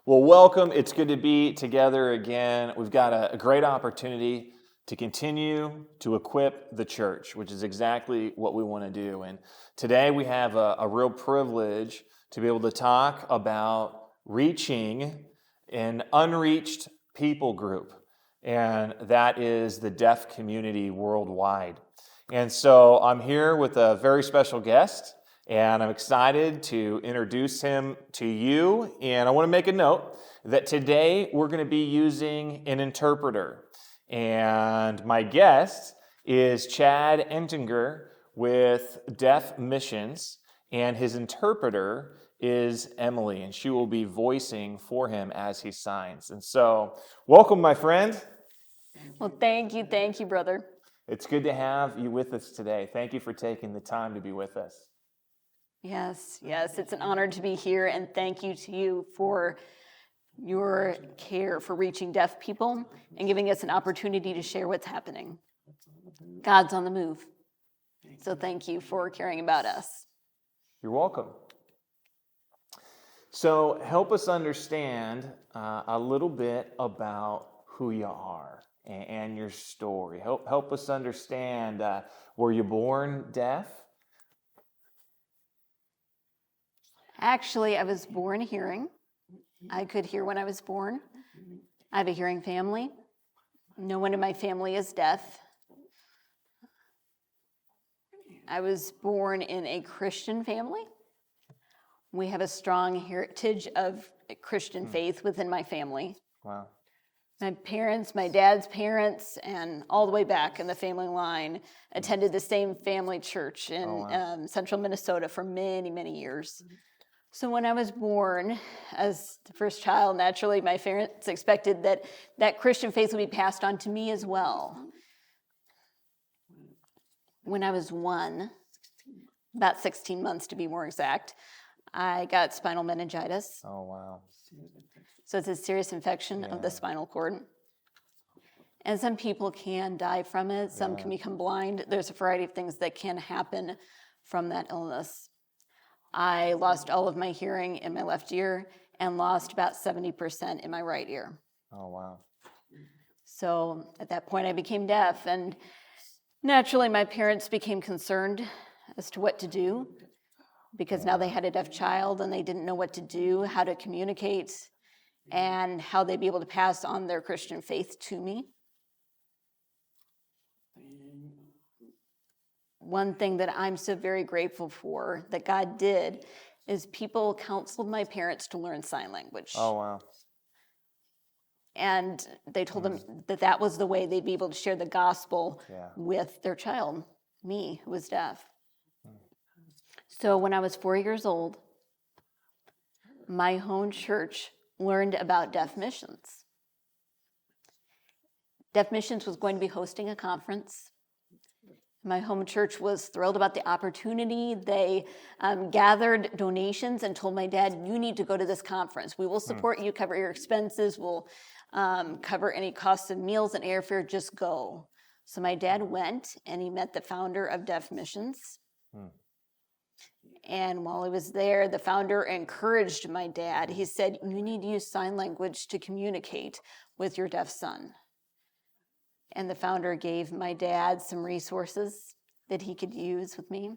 Well, welcome. It's good to be together again. We've got a great opportunity to continue to equip the church, which is exactly what we want to do. And today we have a real privilege to be able to talk about reaching an unreached people group, and that is the deaf community worldwide. And so I'm here with a very special guest. And I'm excited to introduce him to you. And I want to make a note that today we're going to be using an interpreter. And my guest is Chad Entenger with Deaf Missions. And his interpreter is Emily. And she will be voicing for him as he signs. And so, welcome, my friend. Well, thank you, brother. It's good to have you with us today. Thank you for taking the time to be with us. Yes, it's an honor to be here, and thank you to you for your care for reaching deaf people and giving us an opportunity to share what's happening. God's on the move, so thank you for caring about us. You're welcome. So help us understand a little bit about who you are and your story. Help us understand, were you born deaf? Actually, I was born hearing. I could hear when I was born. I have a hearing family. No one in my family is deaf. I was born in a Christian family. We have a strong heritage of Christian faith within my family. Wow. My parents, my dad's parents, and all the way back in the family line attended the same family church in central Minnesota for many, many years. So when I was born as the first child, naturally, my parents expected that Christian faith would be passed on to me as well. When I was about 16 months to be more exact, I got spinal meningitis. Oh, wow. So it's a serious infection of the spinal cord. And some people can die from it. Some can become blind. There's a variety of things that can happen from that illness. I lost all of my hearing in my left ear and lost about 70% in my right ear. Oh, wow. So at that point, I became deaf. And naturally, my parents became concerned as to what to do because now they had a deaf child and they didn't know what to do, how to communicate, and how they'd be able to pass on their Christian faith to me. One thing that I'm so very grateful for that God did is people counseled my parents to learn sign language. Oh, wow. And they told them that was the way they'd be able to share the gospel with their child, me, who was deaf. So when I was 4 years old, my home church learned about Deaf Missions. Deaf Missions was going to be hosting a conference. My home church was thrilled about the opportunity. They gathered donations and told my dad, you need to go to this conference. We will support you, cover your expenses. We'll cover any costs of meals and airfare. Just go. So my dad went, and he met the founder of Deaf Missions. And while he was there, the founder encouraged my dad. He said, you need to use sign language to communicate with your deaf son. And the founder gave my dad some resources that he could use with me.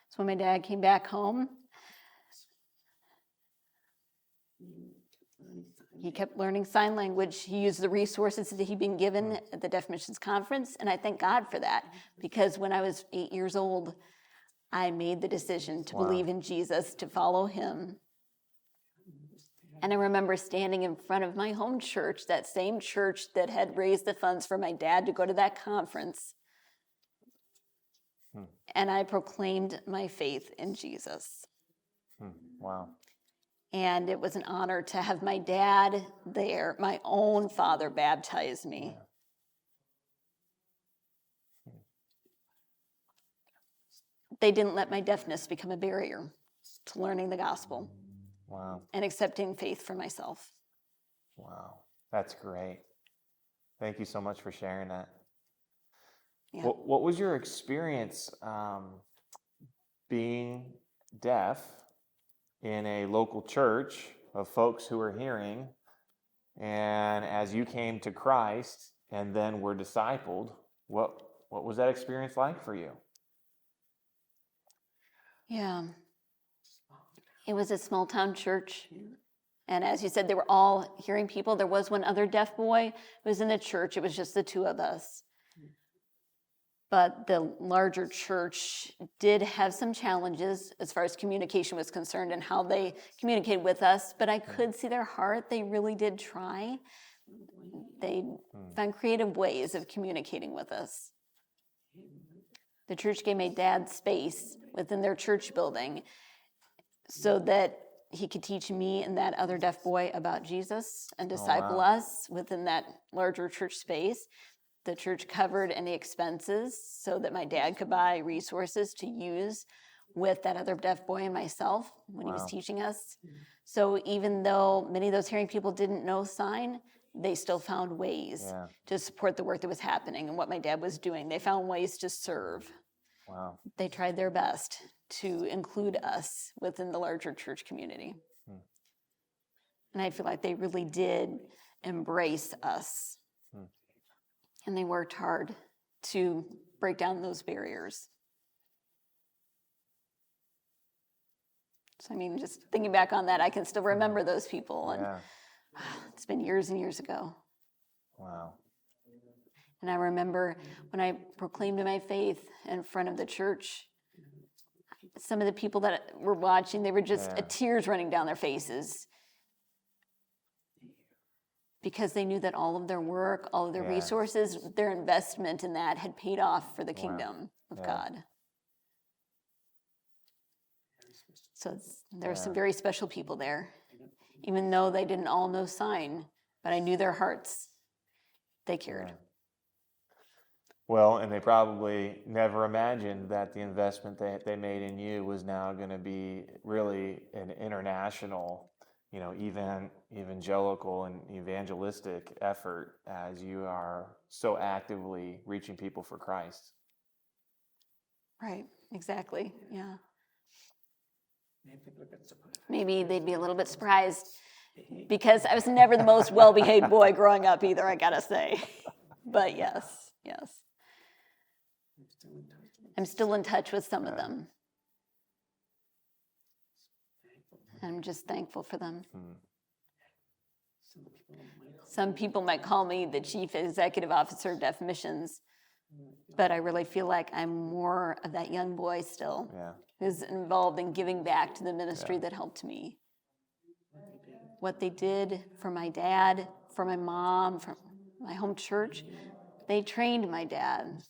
So when my dad came back home, he kept learning sign language. He used the resources that he'd been given at the Deaf Missions Conference, and I thank God for that, because when I was 8 years old, I made the decision to believe in Jesus, to follow him. And I remember standing in front of my home church, that same church that had raised the funds for my dad to go to that conference. And I proclaimed my faith in Jesus. Wow. And it was an honor to have my dad there, my own father, baptize me. They didn't let my deafness become a barrier to learning the gospel. Wow. And accepting faith for myself. Wow. That's great. Thank you so much for sharing that. Yeah. What was your experience being deaf in a local church of folks who are hearing, and as you came to Christ and then were discipled, what was that experience like for you? Yeah. It was a small town church. And as you said, they were all hearing people. There was one other deaf boy who was in the church. It was just the two of us. But the larger church did have some challenges as far as communication was concerned and how they communicated with us. But I could see their heart. They really did try. They found creative ways of communicating with us. The church gave my dad space within their church building so that he could teach me and that other deaf boy about Jesus and disciple us within that larger church space. The church covered any expenses so that my dad could buy resources to use with that other deaf boy and myself when he was teaching us. So even though many of those hearing people didn't know sign, they still found ways to support the work that was happening and what my dad was doing. They found ways to serve. Wow. They tried their best to include us within the larger church community. And I feel like they really did embrace us. And they worked hard to break down those barriers. So, I mean, just thinking back on that, I can still remember those people. And it's been years and years ago. Wow. And I remember when I proclaimed my faith in front of the church, some of the people that were watching, they were just tears running down their faces because they knew that all of their work, all of their resources, their investment in that had paid off for the kingdom of God. So there were some very special people there, even though they didn't all know sign, but I knew their hearts. They cared. Well, and they probably never imagined that the investment that they made in you was now going to be really an international, evangelical and evangelistic effort as you are so actively reaching people for Christ. Right, exactly, yeah. Maybe they'd be a little bit surprised because I was never the most well-behaved boy growing up either, I gotta say. But yes. I'm still in touch with some of them. I'm just thankful for them. Some people might call me the chief executive officer of Deaf Missions, but I really feel like I'm more of that young boy still who's involved in giving back to the ministry that helped me. What they did for my dad, for my mom, for my home church, they trained my dad.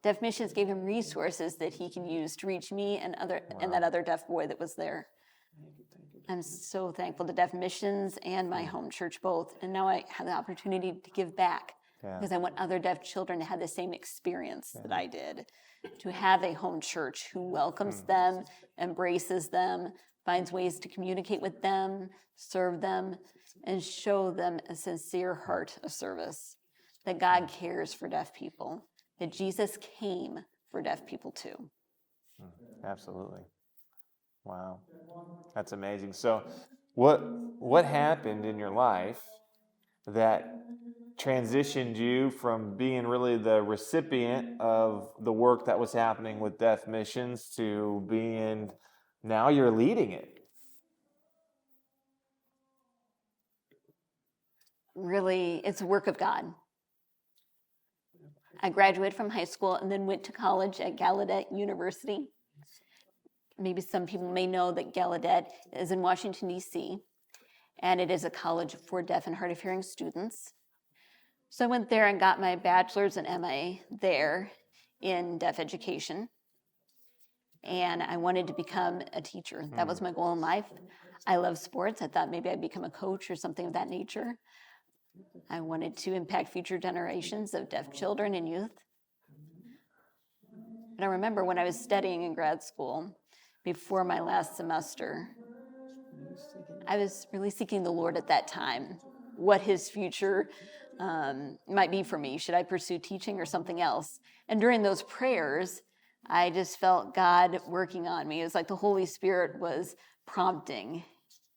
Deaf Missions gave him resources that he can use to reach me and that other deaf boy that was there. I'm so thankful to Deaf Missions and my home church both. And now I have the opportunity to give back because I want other deaf children to have the same experience that I did, to have a home church who welcomes them, embraces them, finds ways to communicate with them, serve them, and show them a sincere heart of service, that God cares for deaf people, that Jesus came for deaf people too. Absolutely. Wow. That's amazing. So what happened in your life that transitioned you from being really the recipient of the work that was happening with Deaf Missions to being, now you're leading it? Really, it's a work of God. I graduated from high school and then went to college at Gallaudet University. Maybe some people may know that Gallaudet is in Washington, D.C., and it is a college for deaf and hard of hearing students. So I went there and got my bachelor's and MA there in deaf education. And I wanted to become a teacher. That was my goal in life. I love sports. I thought maybe I'd become a coach or something of that nature. I wanted to impact future generations of deaf children and youth. And I remember when I was studying in grad school, before my last semester, I was really seeking the Lord at that time, what his future might be for me. Should I pursue teaching or something else? And during those prayers, I just felt God working on me. It was like the Holy Spirit was prompting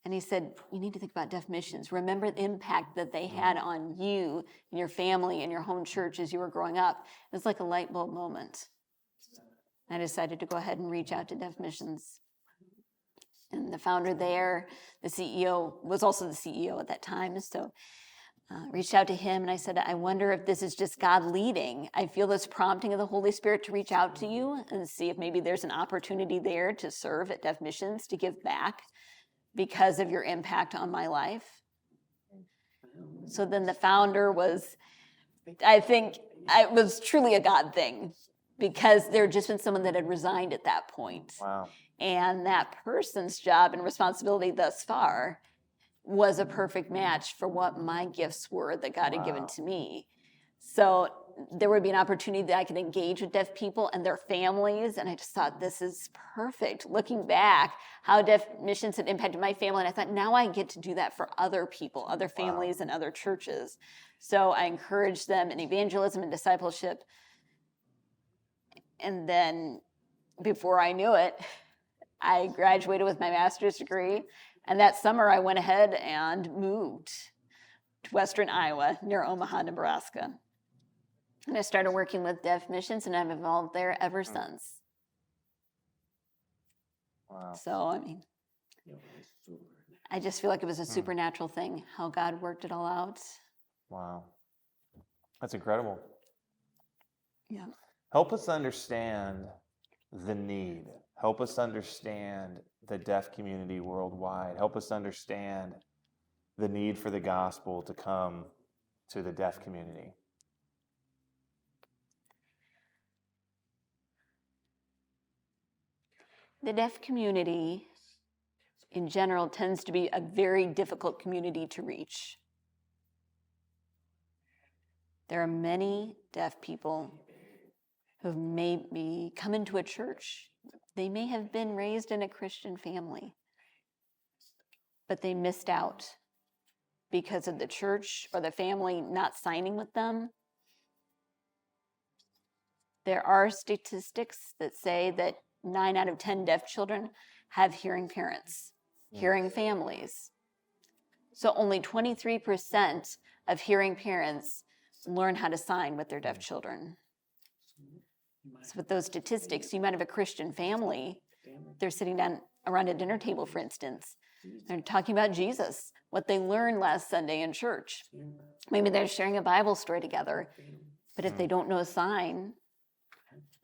And he said, you need to think about deaf missions. Remember the impact that they had on you and your family and your home church as you were growing up. It was like a light bulb moment. I decided to go ahead and reach out to Deaf Missions. And the founder there, the CEO, was also the CEO at that time. So reached out to him and I said, I wonder if this is just God leading. I feel this prompting of the Holy Spirit to reach out to you and see if maybe there's an opportunity there to serve at Deaf Missions, to give back because of your impact on my life. So then the founder was, I think it was truly a God thing, because there had just been someone that had resigned at that point. Wow. And that person's job and responsibility thus far was a perfect match for what my gifts were that God had given to me. So there would be an opportunity that I could engage with deaf people and their families. And I just thought, this is perfect. Looking back, how Deaf Missions had impacted my family. And I thought, now I get to do that for other people, other families, and other churches. So I encouraged them in evangelism and discipleship. And then before I knew it, I graduated with my master's degree. And that summer, I went ahead and moved to western Iowa, near Omaha, Nebraska. And I started working with Deaf Missions, and I've involved there ever since. Wow. So, I mean, I just feel like it was a supernatural thing, how God worked it all out. Wow. That's incredible. Yeah. Help us understand the need. Help us understand the deaf community worldwide. Help us understand the need for the gospel to come to the deaf community. The deaf community, in general, tends to be a very difficult community to reach. There are many deaf people who have maybe come into a church. They may have been raised in a Christian family, but they missed out because of the church or the family not signing with them. There are statistics that say that 9 out of 10 deaf children have hearing parents, hearing families. So only 23% of hearing parents learn how to sign with their deaf children. So with those statistics, you might have a Christian family. They're sitting down around a dinner table, for instance. They're talking about Jesus, what they learned last Sunday in church. Maybe they're sharing a Bible story together. But if they don't know a sign,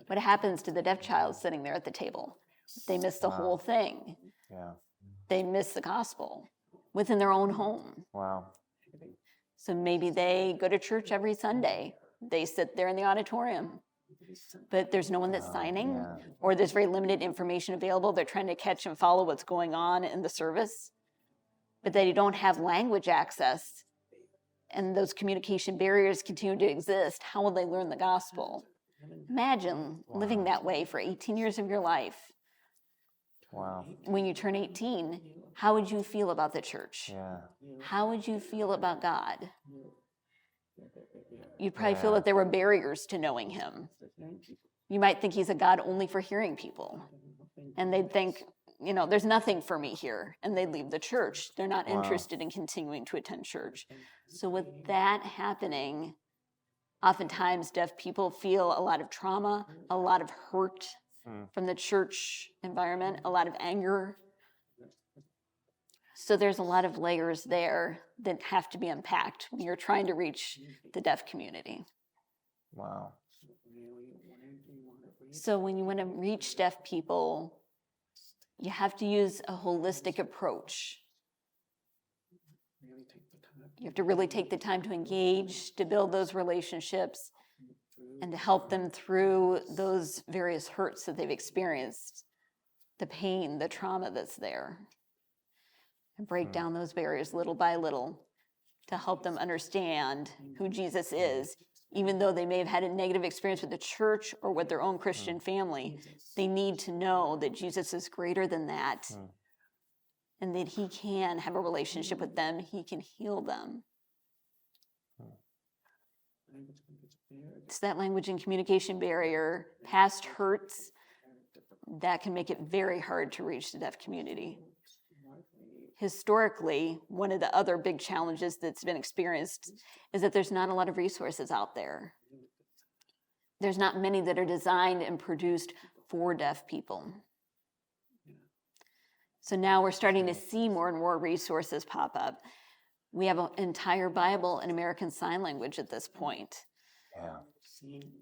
what happens to the deaf child sitting there at the table? They miss the whole thing. Yeah. They miss the gospel within their own home. Wow. So maybe they go to church every Sunday. They sit there in the auditorium, but there's no one that's signing, or there's very limited information available. They're trying to catch and follow what's going on in the service, but they don't have language access, and those communication barriers continue to exist. How will they learn the gospel? Imagine living that way for 18 years of your life. Wow. When you turn 18, how would you feel about the church? Yeah. How would you feel about God? You'd probably feel that there were barriers to knowing him. You might think he's a God only for hearing people. And they'd think, there's nothing for me here. And they'd leave the church. They're not interested in continuing to attend church. So with that happening, oftentimes deaf people feel a lot of trauma, a lot of hurt from the church environment, a lot of anger. So there's a lot of layers there that have to be unpacked when you're trying to reach the deaf community. Wow. So when you want to reach deaf people, you have to use a holistic approach. You have to really take the time to engage, to build those relationships, and to help them through those various hurts that they've experienced, the pain, the trauma that's there. And break down those barriers little by little to help them understand who Jesus is. Even though they may have had a negative experience with the church or with their own Christian family, they need to know that Jesus is greater than that and that he can have a relationship with them. He can heal them. It's that language and communication barrier, past hurts, that can make it very hard to reach the deaf community. historically, one of the other big challenges that's been experienced is that there's not a lot of resources out there. There's not many that are designed and produced for deaf people. So now we're starting to see more and more resources pop up. We have an entire Bible in American Sign Language at this point. Yeah.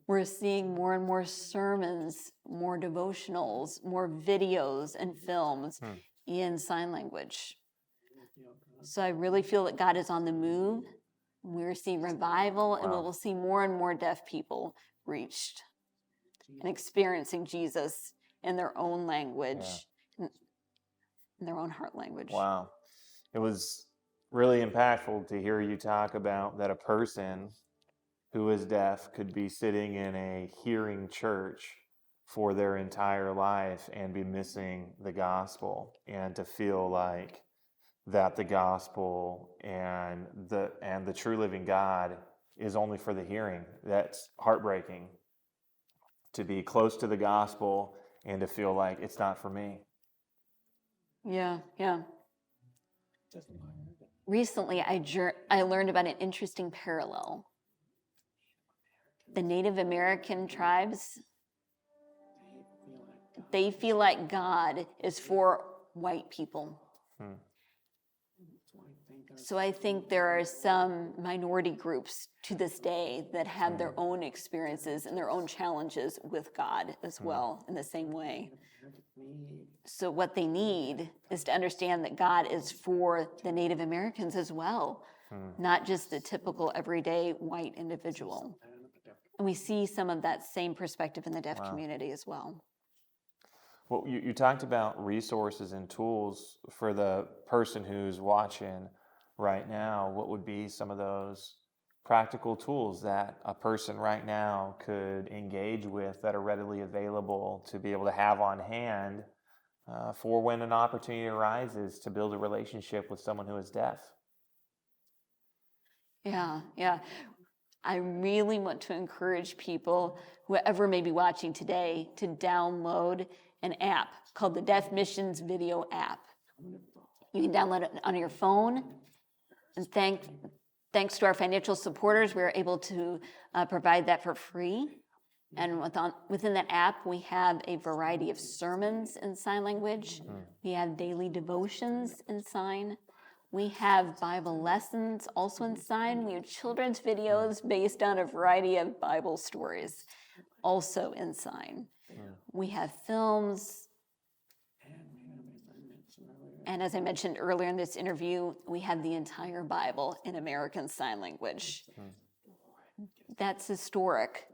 We're seeing more and more sermons, more devotionals, more videos and films in sign language. So I really feel that God is on the move. We're seeing revival, and we will see more and more deaf people reached and experiencing Jesus in their own language, in their own heart language. Wow. It was really impactful to hear you talk about that a person who is deaf could be sitting in a hearing church for their entire life and be missing the gospel, and to feel like that the gospel and the true living God is only for the hearing. That's heartbreaking, to be close to the gospel and to feel like it's not for me. Yeah. Recently, I learned about an interesting parallel. The Native American tribes, they feel like God is for white people. So I think there are some minority groups to this day that have their own experiences and their own challenges with God as well, in the same way. So what they need is to understand that God is for the Native Americans as well, not just the typical everyday white individual. And we see some of that same perspective in the deaf community as well. Well, you talked about resources and tools for the person who's watching right now. What would be some of those practical tools that a person right now could engage with that are readily available to be able to have on hand for when an opportunity arises to build a relationship with someone who is deaf? Yeah. I really want to encourage people, whoever may be watching today, to download an app called the Deaf Missions Video app. You can download it on your phone. And thanks to our financial supporters, we're able to provide that for free. And within that app, we have a variety of sermons in sign language. We have daily devotions in sign. We have Bible lessons also in sign. We have children's videos based on a variety of Bible stories also in sign. We have films. And as I mentioned earlier in this interview, we have the entire Bible in American Sign Language. That's historic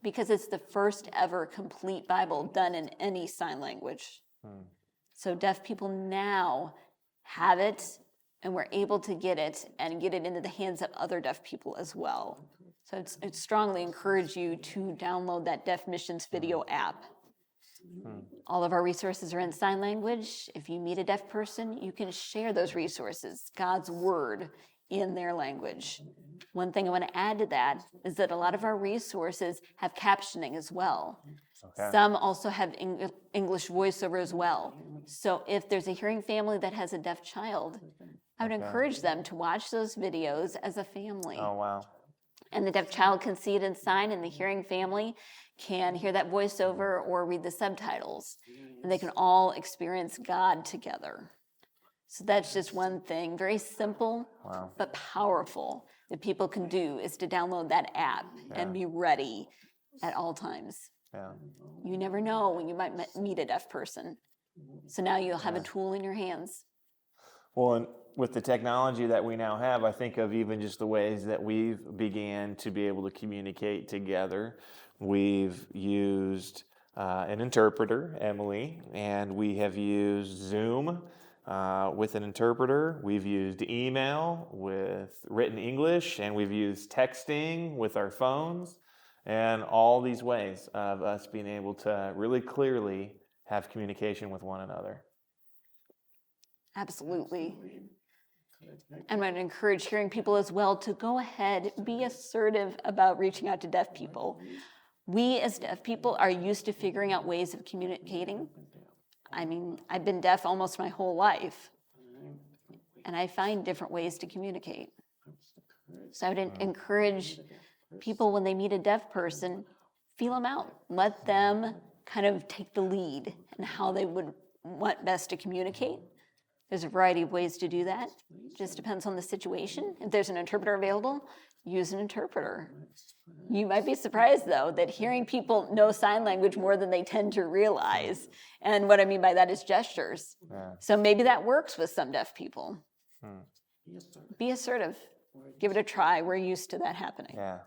because it's the first ever complete Bible done in any sign language. So deaf people now have it, and we're able to get it into the hands of other deaf people as well. So I'd strongly encourage you to download that Deaf Missions Video app. All of our resources are in sign language. If you meet a deaf person, you can share those resources, God's word, in their language. One thing I want to add to that is that a lot of our resources have captioning as well. Okay. Some also have English voiceover as well. So if there's a hearing family that has a deaf child, I would encourage them to watch those videos as a family. Oh, wow. And the deaf child can see it in sign, and the hearing family can hear that voiceover or read the subtitles. And they can all experience God together. So that's just one thing, very simple, but powerful, that people can do, is to download that app and be ready at all times. Yeah. You never know when you might meet a deaf person. So now you'll have a tool in your hands. Well, and with the technology that we now have, I think of even just the ways that we've began to be able to communicate together. We've used an interpreter, Emily, and we have used Zoom with an interpreter. We've used email with written English, and we've used texting with our phones, and all these ways of us being able to really clearly have communication with one another. Absolutely. And I would encourage hearing people as well to go ahead, be assertive about reaching out to deaf people. We as deaf people are used to figuring out ways of communicating. I mean, I've been deaf almost my whole life. and I find different ways to communicate. So I would encourage people when they meet a deaf person, feel them out. Let them kind of take the lead in how they would want best to communicate. There's a variety of ways to do that. Just depends on the situation. If there's an interpreter available, use an interpreter. You might be surprised, though, that hearing people know sign language more than they tend to realize. And what I mean by that is gestures. Yeah. So maybe that works with some deaf people. Hmm. Be assertive. Give it a try. We're used to that happening. Yeah,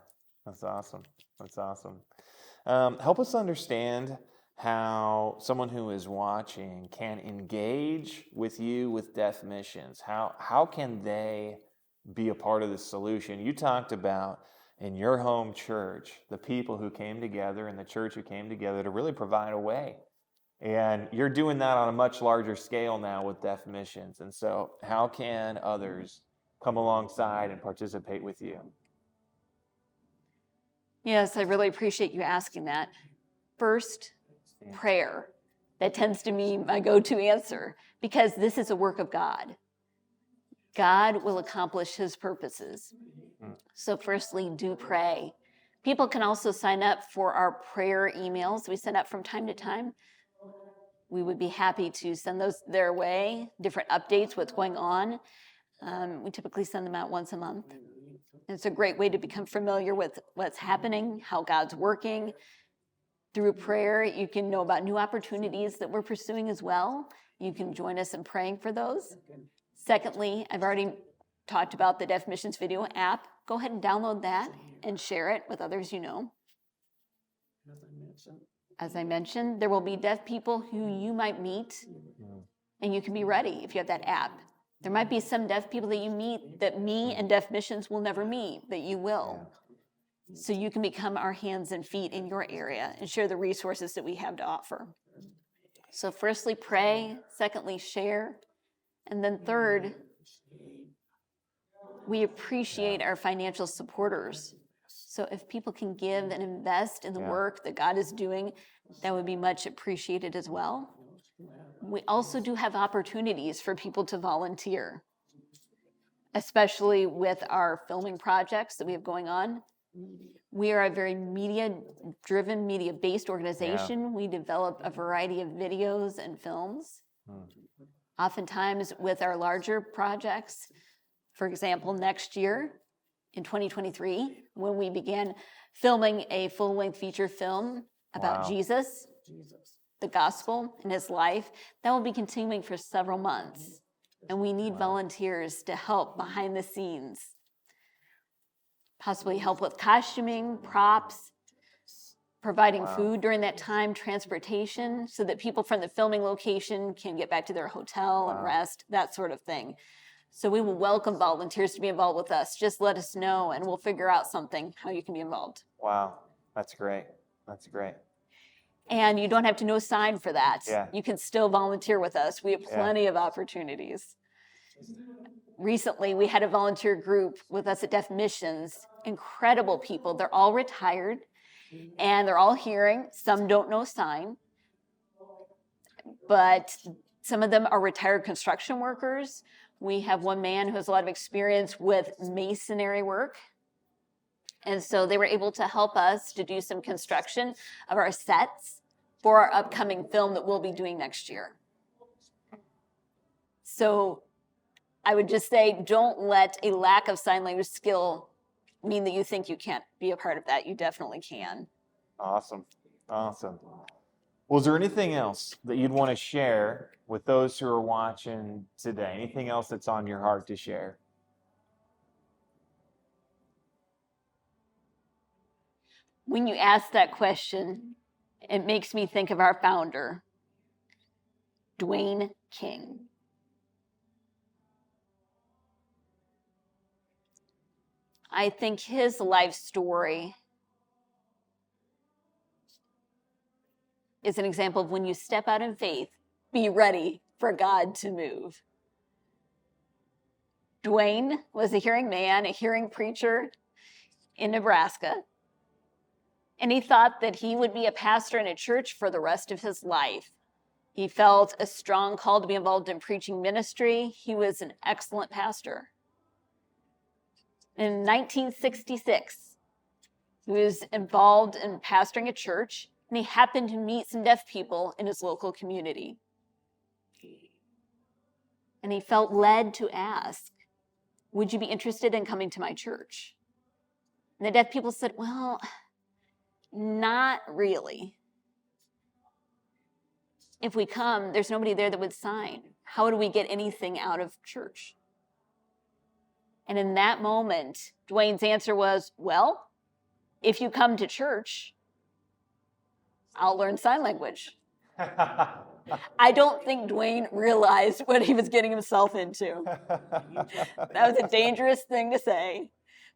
that's awesome. That's awesome. Help us understand how someone who is watching can engage with you with deaf missions. How can they be a part of the solution? You talked about in your home church, the people who came together and the church who came together to really provide a way. And you're doing that on a much larger scale now with deaf missions. And so how can others come alongside and participate with you? Yes, I really appreciate you asking that. First, prayer. That tends to be my go-to answer because this is a work of God. God will accomplish his purposes. So firstly, do pray. People can also sign up for our prayer emails we send out from time to time. We would be happy to send those their way, different updates, what's going on. We typically send them out once a month. It's a great way to become familiar with what's happening, how God's working. Through prayer, you can know about new opportunities that we're pursuing as well. You can join us in praying for those. Secondly, I've already talked about the Deaf Missions Video app. Go ahead and download that and share it with others you know. As I mentioned, there will be deaf people who you might meet, and you can be ready if you have that app. There might be some deaf people that you meet that me and Deaf Missions will never meet, that you will. So you can become our hands and feet in your area and share the resources that we have to offer. So firstly, pray. Secondly, share. And then third, we appreciate our financial supporters. So if people can give and invest in the work that God is doing, that would be much appreciated as well. We also do have opportunities for people to volunteer, especially with our filming projects that we have going on. We are a very media-driven, media-based organization. Yeah. We develop a variety of videos and films. Oftentimes with our larger projects, for example, next year in 2023, when we began filming a full-length feature film about Jesus, the gospel and his life, that will be continuing for several months. And we need volunteers to help behind the scenes, possibly help with costuming, props, providing food during that time, transportation, so that people from the filming location can get back to their hotel and rest, that sort of thing. So we will welcome volunteers to be involved with us. Just let us know, and we'll figure out something, how you can be involved. Wow, that's great. That's great. And you don't have to know sign for that. Yeah. You can still volunteer with us. We have plenty of opportunities. Recently, we had a volunteer group with us at Deaf Missions. Incredible people. They're all retired, and they're all hearing. Some don't know sign, but some of them are retired construction workers. We have one man who has a lot of experience with masonry work. And so they were able to help us to do some construction of our sets for our upcoming film that we'll be doing next year. So I would just say, don't let a lack of sign language skill mean that you think you can't be a part of that. You definitely can. Awesome. Awesome. Well, is there anything else that you'd want to share with those who are watching today? Anything else that's on your heart to share? When you ask that question, it makes me think of our founder, Dwayne King. I think his life story is an example of when you step out in faith, be ready for God to move. Dwayne was a hearing man, a hearing preacher in Nebraska, and he thought that he would be a pastor in a church for the rest of his life. He felt a strong call to be involved in preaching ministry. He was an excellent pastor. In 1966, he was involved in pastoring a church, and he happened to meet some deaf people in his local community. And he felt led to ask, would you be interested in coming to my church? And the deaf people said, well, not really. If we come, there's nobody there that would sign. How do we get anything out of church? And in that moment, Dwayne's answer was, well, if you come to church, I'll learn sign language. I don't think Dwayne realized what he was getting himself into. That was a dangerous thing to say.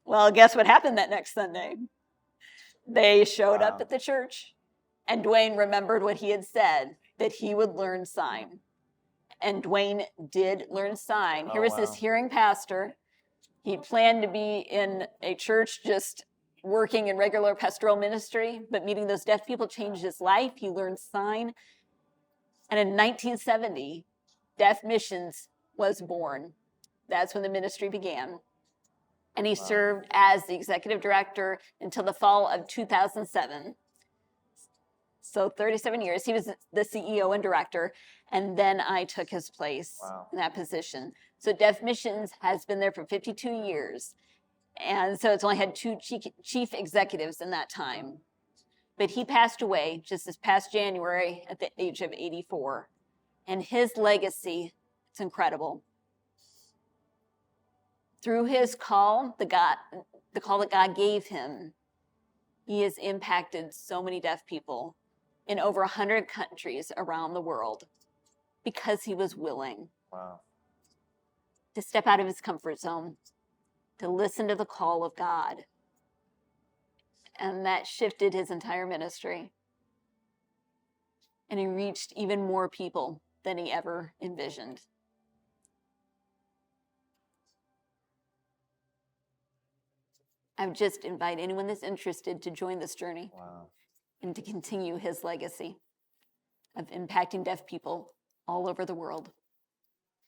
Well, guess what happened that next Sunday? They showed up at the church, and Dwayne remembered what he had said, that he would learn sign. And Dwayne did learn sign. Here was this hearing pastor. He planned to be in a church just working in regular pastoral ministry, but meeting those deaf people changed his life. He learned sign. And in 1970, Deaf Missions was born. That's when the ministry began. And he served as the executive director until the fall of 2007. So 37 years. He was the CEO and director, and then I took his place in that position. So Deaf Missions has been there for 52 years. And so it's only had 2 chief executives in that time. But he passed away just this past January at the age of 84. And his legacy, it's incredible. Through his call, the call that God gave him, he has impacted so many deaf people in over 100 countries around the world because he was willing to step out of his comfort zone, to listen to the call of God. And that shifted his entire ministry. And he reached even more people than he ever envisioned. I would just invite anyone that's interested to join this journey and to continue his legacy of impacting deaf people all over the world.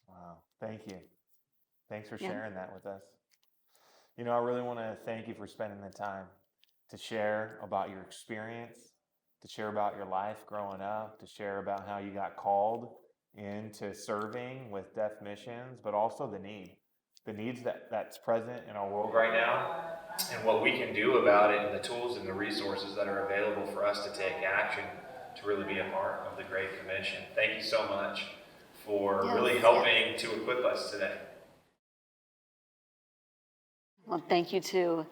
Wow, thank you. Thanks for sharing that with us. You know, I really want to thank you for spending the time to share about your experience, to share about your life growing up, to share about how you got called into serving with Deaf Missions, but also the needs that's present in our world right now, and what we can do about it, and the tools and the resources that are available for us to take action to really be a part of the Great Commission. Thank you so much for really helping to equip us today. Well, thank you too.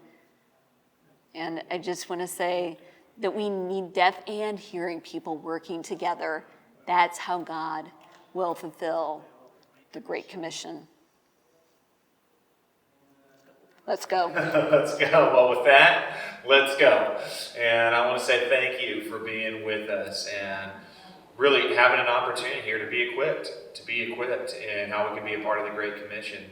And I just want to say that we need deaf and hearing people working together. That's how God will fulfill the Great Commission. Let's go. Let's go. Well, with that, let's go. And I want to say thank you for being with us and really having an opportunity here to be equipped in how we can be a part of the Great Commission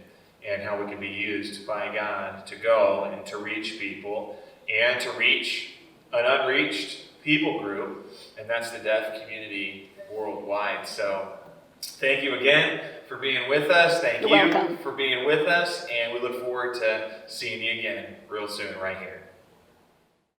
and how we can be used by God to go and to reach people and to reach an unreached people group, and that's the deaf community worldwide. So thank you again for being with us. Thank you welcome. for being with us, and we look forward to seeing you again real soon right here.